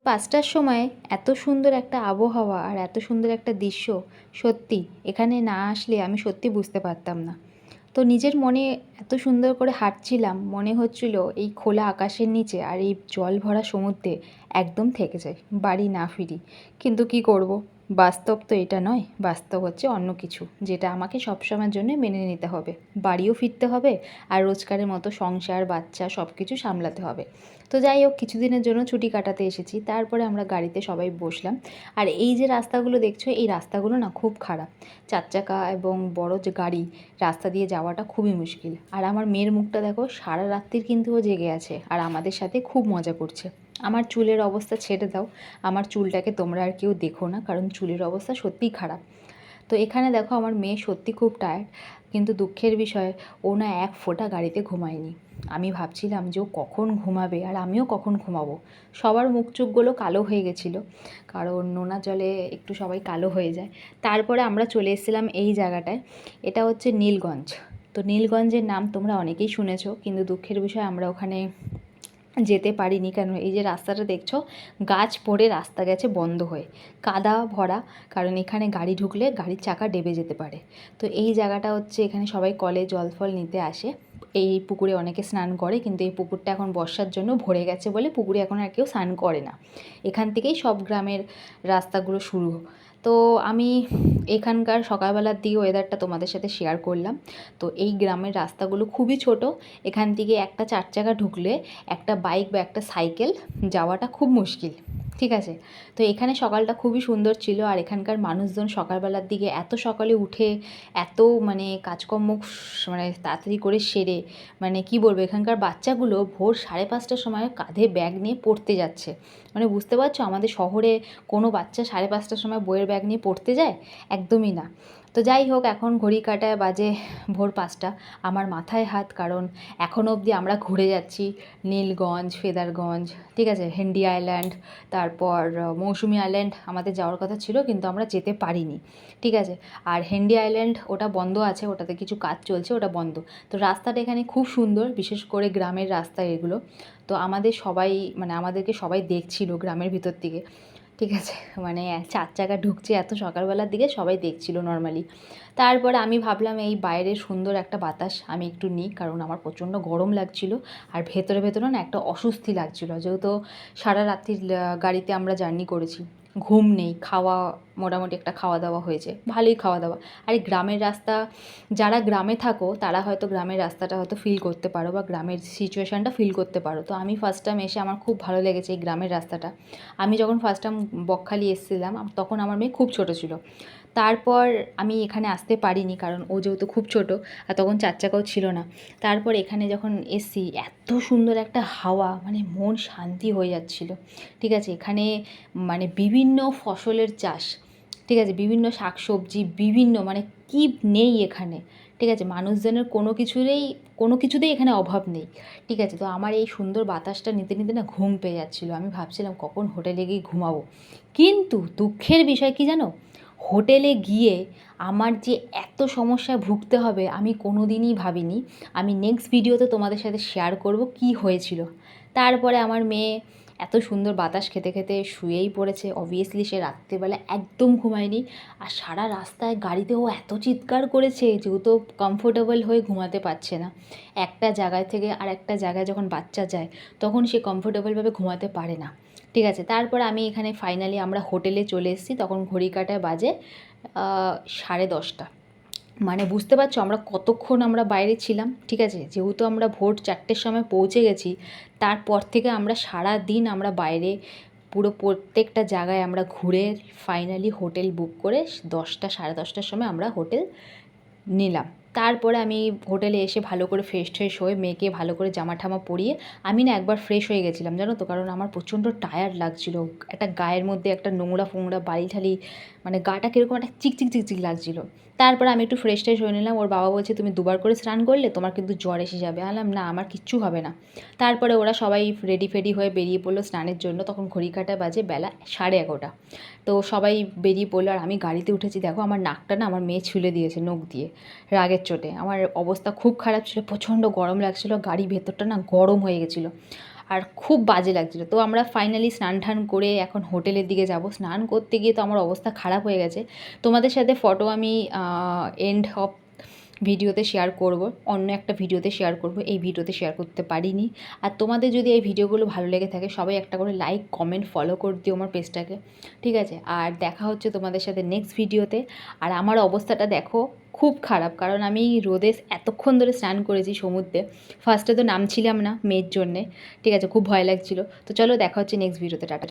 ৫টার সময় এত সুন্দর একটা আবহাওয়া আর এত সুন্দর একটা দৃশ্য, সত্যি এখানে না আসলে আমি সত্যি বুঝতে পারতাম না। তো নিজের মনে এত সুন্দর করে হাঁটছিলাম, মনে হচ্ছিল এই খোলা আকাশের নিচে আর এই জল ভরা সমুদ্রে একদম থেকে যাই, বাড়ি না ফিরি। কিন্তু কি করব, বাস্তব তো এটা নয়, বাস্তব হচ্ছে অন্য কিছু, যেটা আমাকে সবসময়ের জন্য মেনে নিতে হবে। বাড়িও ফিরতে হবে আর রোজকারের মতো সংসার, বাচ্চা সব কিছু সামলাতে হবে। তো যাই হোক, কিছুদিনের জন্য ছুটি কাটাতে এসেছি, তারপরে আমরা গাড়িতে সবাই বসলাম। আর এই যে রাস্তাগুলো দেখছো, এই রাস্তাগুলো না খুব খারাপ। 4 চাকা এবং বড় যে গাড়ি, রাস্তা দিয়ে যাওয়াটা খুবই মুশকিল। আর আমার মেয়ের মুখটা দেখো, সারা রাত্রির কিন্তু ও জেগে আছে আর আমাদের সাথে খুব মজা করছে। আমার চুলের অবস্থা ছেড়ে দাও, আমার চুলটাকে তোমরা আর কেউ দেখো না, কারণ চুলের অবস্থা সত্যিই খারাপ। তো এখানে দেখো আমার মেয়ে সত্যি খুব টায়ার্ড, কিন্তু দুঃখের বিষয় ও না এক ফোঁটা গাড়িতে ঘুমায়নি। আমি ভাবছিলাম যে ও কখন ঘুমাবে আর আমিও কখন ঘুমাবো। সবার মুখ চোখগুলো কালো হয়ে গেছিলো, কারণ নোনা জলে একটু সবাই কালো হয়ে যায়। তারপরে আমরা চলে এসেছিলাম এই জায়গাটায়, এটা হচ্ছে নীলগঞ্জ। তো নীলগঞ্জের নাম তোমরা অনেকেই শুনেছো, কিন্তু দুঃখের বিষয় আমরা ওখানে যেতে পারিনি। কেন, এই যে রাস্তাটা দেখছো, গাছ পড়ে রাস্তা গেছে বন্ধ হয়ে, কাদা ভরা, কারণ এখানে গাড়ি ঢুকলে গাড়ির চাকা ডেবে যেতে পারে। তো এই জায়গাটা হচ্ছে, এখানে সবাই কলে জল ফল নিতে আসে। এই পুকুরে অনেকে স্নান করে, কিন্তু এই পুকুরটা এখন বর্ষার জন্য ভরে গেছে বলে পুকুরে এখন আর কেউ স্নান করে না। এখান থেকেই সব গ্রামের রাস্তাগুলো শুরু। তো আমি এখানকার সকালবেলার দিকে ওয়েদারটা তোমাদের সাথে শেয়ার করলাম। তো এই গ্রামের রাস্তাগুলো খুবই ছোট, এখান থেকে একটা 4 চাকা ঢুকলে একটা বাইক বা একটা সাইকেল যাওয়াটা খুব মুশকিল। ঠিক আছে, তো এখানে সকালটা খুবই সুন্দর ছিল। আর এখানকার মানুষজন সকালবেলার দিকে এত সকালে উঠে এত মানে কাজকর্ম মানে তাড়াতাড়ি করে সেরে, মানে কি বলবো, এখানকার বাচ্চাগুলো ভোর 5:30টার সময় কাঁধে ব্যাগ নিয়ে পড়তে যাচ্ছে। মানে বুঝতে পারছো, আমাদের শহরে কোনো বাচ্চা 5:30টার সময় বইয়ের ব্যাগ নিয়ে পড়তে যায়? একদমই না। তো যাই হোক, এখন ঘড়ি কাঁটায় বাজে ভোর 5টা। আমার মাথায় হাত, কারণ এখনও অবধি আমরা ঘুরে যাচ্ছি নীলগঞ্জ, ফেদারগঞ্জ, ঠিক আছে, হেন্ডি আইল্যান্ড, তারপর মৌসুমী আইল্যান্ড আমাদের যাওয়ার কথা ছিল, কিন্তু আমরা যেতে পারিনি। ঠিক আছে, আর হেন্ডি আইল্যান্ড ওটা বন্ধ আছে, ওটাতে কিছু কাজ চলছে, ওটা বন্ধ। তো রাস্তাটা এখানে খুব সুন্দর, বিশেষ করে গ্রামের রাস্তা এগুলো। তো আমাদের সবাই, মানে আমাদেরকে সবাই দেখছিল গ্রামের ভিতর থেকে। ঠিক আছে, মানে 4 চাকা ঢুকছে এত সকালবেলার দিকে, সবাই দেখছিল নর্মালি। তারপরে আমি ভাবলাম এই বাইরের সুন্দর একটা বাতাস আমি একটু নিই, কারণ আমার প্রচণ্ড গরম লাগছিল। আর ভেতরে ভেতরে না একটা অস্বস্তি লাগছিল, যেহেতু সারা রাত্রির গাড়িতে আমরা জার্নি করেছি, ঘুম নেই, খাওয়া মোটামুটি একটা খাওয়া দাওয়া হয়েছে, ভালোই খাওয়া দাওয়া। আর এই গ্রামের রাস্তা, যারা গ্রামে থাকো তারা হয়তো গ্রামের রাস্তাটা হয়তো ফিল করতে পারো, বা গ্রামের সিচুয়েশানটা ফিল করতে পারো। তো আমি ফার্স্ট টাইম এসে আমার খুব ভালো লেগেছে এই গ্রামের রাস্তাটা। আমি যখন ফার্স্ট টাইম বকখালি এসেছিলাম, তখন আমার মেয়ে খুব ছোটো ছিল। তারপর আমি এখানে আসতে পারিনি, কারণ ও যেহেতু খুব ছোট, আর তখন 4 চাকাও ছিল না। তারপর এখানে যখন এসছি, এত সুন্দর একটা হাওয়া, মানে মন শান্তি হয়ে যাচ্ছিল। ঠিক আছে, এখানে মানে বিভিন্ন ফসলের চাষ, ঠিক আছে, বিভিন্ন শাকসবজি, বিভিন্ন মানে কি নেই এখানে। ঠিক আছে, মানুষজনের কোনো কিছুতেই এখানে অভাব নেই। ঠিক আছে, তো আমার এই সুন্দর বাতাসটা নিতে নিতে না ঘুম পেয়ে যাচ্ছিলো। আমি ভাবছিলাম কখন হোটেলে গিয়ে ঘুমাবো। কিন্তু দুঃখের বিষয় কি জানো, হোটেলে গিয়ে আমার যে এত সমস্যায় ভুগতে হবে আমি কোনো দিনই ভাবিনি। আমি নেক্সট ভিডিওতে তোমাদের সাথে শেয়ার করব কি হয়েছিল। তারপরে আমার মেয়ে এত সুন্দর বাতাস খেতে খেতে শুয়েই পড়েছে। অবভিয়াসলি সে রাত্রেবেলা একদম ঘুমায়নি। আর সারা রাস্তায় গাড়িতে ও এত চিৎকার করেছে, যেহেতু কমফোর্টেবল হয়ে ঘুমাতে পারছে না। একটা জায়গায় থেকে আর একটা জায়গায় যখন বাচ্চা যায়, তখন সে কমফোর্টেবলভাবে ঘুমাতে পারে না। ঠিক আছে, তারপর আমি এখানে ফাইনালি আমরা হোটেলে চলে এসেছি, তখন ঘড়ি কাঁটায় বাজে 10:30। মানে বুঝতে পারছো আমরা কতক্ষণ আমরা বাইরে ছিলাম। ঠিক আছে, যেহেতু আমরা ভোর 4টের সময় পৌঁছে গেছি, তারপর থেকে আমরা সারা দিন আমরা বাইরে পুরো প্রত্যেকটা জায়গায় আমরা ঘুরে ফাইনালি হোটেল বুক করে 10টা 10:30টার সময় আমরা হোটেল নিলাম। তারপরে আমি হোটেলে এসে ভালো করে ফ্রেশ ট্রেশ হয়ে মেয়েকে ভালো করে জামা ঠামা পরিয়ে আমি না একবার ফ্রেশ হয়ে গেছিলাম, জানো তো, কারণ আমার প্রচণ্ড টায়ার্ড লাগছিলো। একটা গায়ের মধ্যে একটা নোংরা ফোংরা বালি ঠালি, মানে গাটা কীরকম একটা চিকচিক চিকচিক লাগছিলো। তারপরে আমি একটু ফ্রেশ ট্রেশ হয়ে নিলাম। ওর বাবা বলছে তুমি 2বার করে স্নান করলে তোমার কিন্তু জ্বর এসে যাবে। আলাম না, আমার কিচ্ছু হবে না। তারপরে ওরা সবাই রেডি ফেডি হয়ে বেরিয়ে পড়লো স্নানের জন্য। তখন ঘড়ি কাঁটা বাজে বেলা 11:30। তো সবাই বেরিয়ে পড়লো, আর আমি গাড়িতে উঠেছি। দেখো আমার নাকটা না আমার মেয়ে ছুলে দিয়েছে নখ দিয়ে, রাগের চোটে। আমার অবস্থা খুব খারাপ ছিল, প্রচণ্ড গরম লাগছিলো, গাড়ি ভেতরটা না গরম হয়ে গেছিলো। আর খুব বাজে লাগছিলো। তো আমরা ফাইনালি স্নান টান করে এখন হোটেলের দিকে যাব। স্নান করতে গিয়ে তো আমার অবস্থা খারাপ হয়ে গেছে। তোমাদের সাথে ফটো আমি এন্ড অফ ভিডিওতে শেয়ার করব, অন্য একটা ভিডিওতে শেয়ার করব, এই ভিডিওতে শেয়ার করতে পারিনি। আর তোমাদের যদি এই ভিডিওগুলো ভালো লেগে থাকে সবাই একটা করে লাইক কমেন্ট ফলো করে দিও আমার পেজটাকে, ঠিক আছে? আর দেখা হচ্ছে তোমাদের সাথে নেক্সট ভিডিওতে। আর আমার অবস্থাটা দেখো খুব খারাপ, কারণ আমি রোদে এতক্ষণ ধরে স্নান করেছি সমুদ্রে। ফার্স্টে তো নামছিলাম না মেয়ের জন্যে, ঠিক আছে? খুব ভয় লাগছিলো। তো চলো দেখা হচ্ছে নেক্সট ভিডিওতে, টাটা।